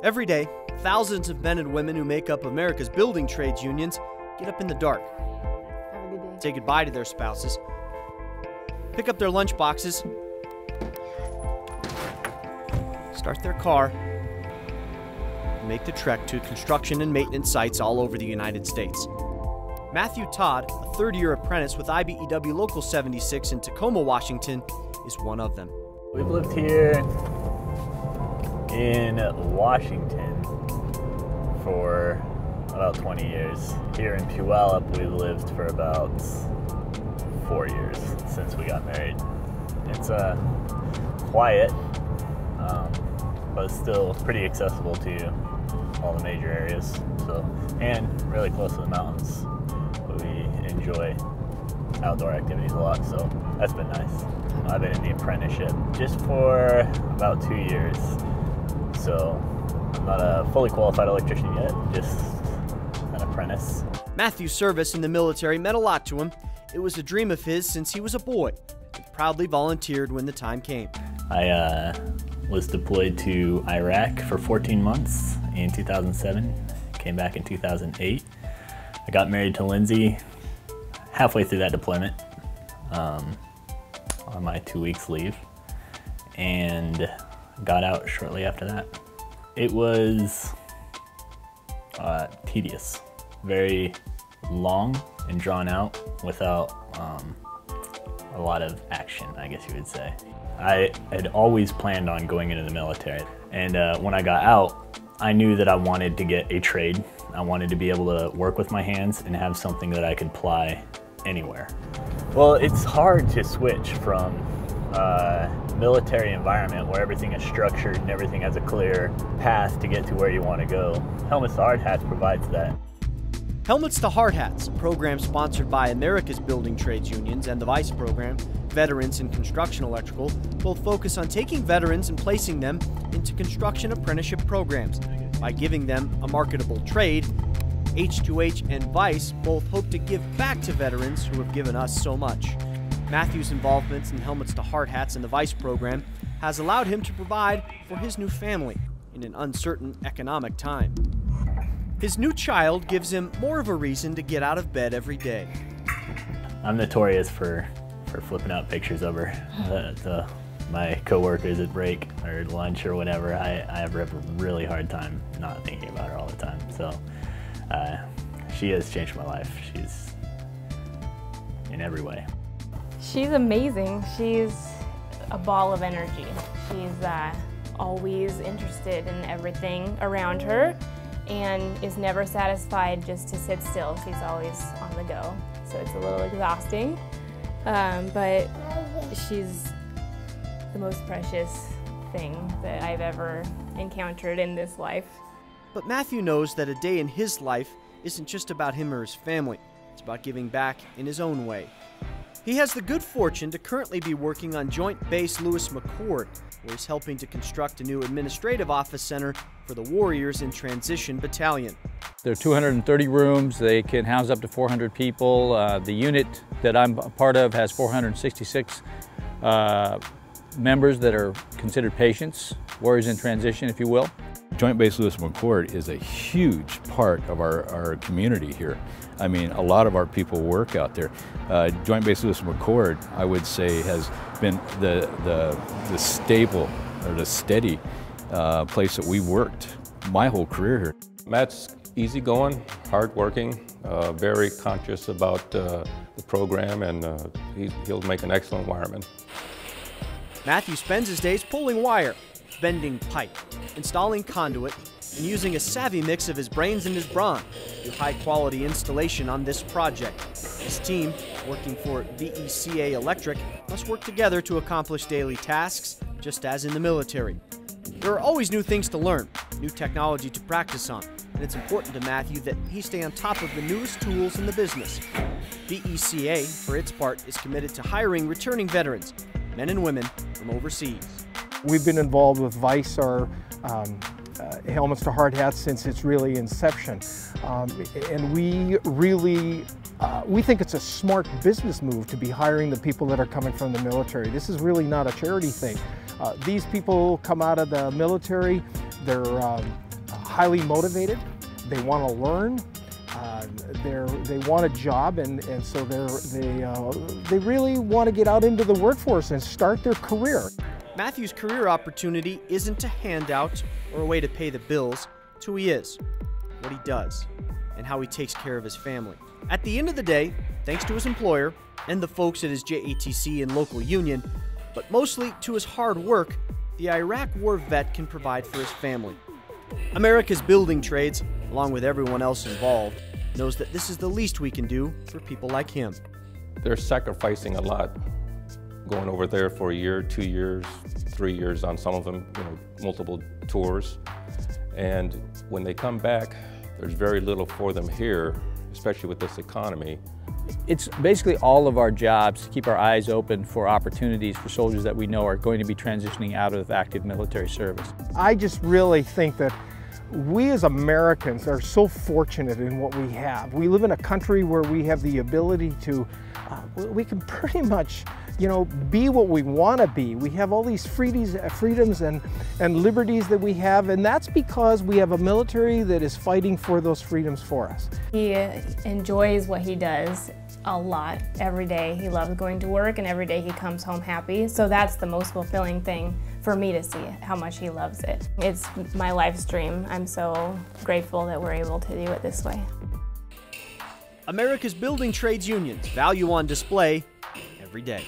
Every day, thousands of men and women who make up America's building trades unions get up in the dark, Have a good day. say goodbye to their spouses, pick up their lunch boxes, start their car, and make the trek to construction and maintenance sites all over the United States. Matthew Todd, a third-year apprentice with IBEW Local 76 in Tacoma, Washington, is one of them. We've lived here in Washington for about 20 years. Here in Puyallup, we lived for about 4 years since we got married. It's quiet, but still pretty accessible to all the major areas. So, and really close to the mountains. We enjoy outdoor activities a lot, so that's been nice. I've been in the apprenticeship just for about 2 years. So I'm not a fully qualified electrician yet, just an apprentice. Matthew's service in the military meant a lot to him. It was a dream of his since he was a boy, and proudly volunteered when the time came. I was deployed to Iraq for 14 months in 2007, came back in 2008. I got married to Lindsay halfway through that deployment on my 2 weeks leave, and got out shortly after that. It was tedious, very long and drawn out without a lot of action, I guess you would say. I had always planned on going into the military, and when I got out, I knew that I wanted to get a trade. I wanted to be able to work with my hands and have something that I could apply anywhere. Well, it's hard to switch from military environment where everything is structured and everything has a clear path to get to where you want to go. Helmets to Hard Hats provides that. Helmets to Hard Hats, a program sponsored by America's Building Trades Unions and the VICE program, Veterans in Construction Electrical, both focus on taking veterans and placing them into construction apprenticeship programs. By giving them a marketable trade, H2H and VICE both hope to give back to veterans who have given us so much. Matthew's involvement in Helmets to Hard Hats and the VICE program has allowed him to provide for his new family in an uncertain economic time. His new child gives him more of a reason to get out of bed every day. I'm notorious for flipping out pictures of her. My coworkers at break or lunch or whatever, I have a really hard time not thinking about her all the time. So she has changed my life. She's in every way. She's amazing. She's a ball of energy. She's always interested in everything around her and is never satisfied just to sit still. She's always on the go. So it's a little exhausting, but she's the most precious thing that I've ever encountered in this life. But Matthew knows that a day in his life isn't just about him or his family. It's about giving back in his own way. He has the good fortune to currently be working on Joint Base Lewis McChord, where he's helping to construct a new administrative office center for the Warriors in Transition Battalion. There are 230 rooms. They can house up to 400 people. The unit that I'm a part of has 466 members that are considered patients, warriors in transition, if you will. Joint Base Lewis McChord is a huge part of our community here. I mean, a lot of our people work out there. Joint Base Lewis McChord, I would say, has been the stable or the steady place that we worked my whole career here. Matt's easygoing, hardworking, very conscious about the program, and he'll make an excellent wireman. Matthew spends his days pulling wire, bending pipe, installing conduit, and using a savvy mix of his brains and his brawn to do high-quality installation on this project. His team, working for VECA Electric, must work together to accomplish daily tasks, just as in the military. There are always new things to learn, new technology to practice on, and it's important to Matthew that he stay on top of the newest tools in the business. VECA, for its part, is committed to hiring returning veterans, men and women from overseas. We've been involved with VICE, our Helmets to Hard Hats, since its really inception. And we really, we think it's a smart business move to be hiring the people that are coming from the military. This is really not a charity thing. These people come out of the military, they're highly motivated. They want to learn. They want a job, and so they really want to get out into the workforce and start their career. Matthew's career opportunity isn't a handout or a way to pay the bills. It's who he is, what he does, and how he takes care of his family. At the end of the day, thanks to his employer and the folks at his JATC and local union, but mostly to his hard work, the Iraq War vet can provide for his family. America's Building Trades, along with everyone else involved, knows that this is the least we can do for people like him. They're sacrificing a lot, going over there for a year, 2 years, 3 years on some of them, multiple tours. And when they come back, there's very little for them here, especially with this economy. It's basically all of our jobs to keep our eyes open for opportunities for soldiers that we know are going to be transitioning out of active military service. I just really think that we as Americans are so fortunate in what we have. We live in a country where we have the ability to, we can pretty much, be what we want to be. We have all these freedoms and liberties that we have, and that's because we have a military that is fighting for those freedoms for us. He enjoys what he does a lot every day. He loves going to work, and every day he comes home happy. So that's the most fulfilling thing for me to see, how much he loves it. It's my life's dream. I'm so grateful that we're able to do it this way. America's Building Trades Unions, value on display every day.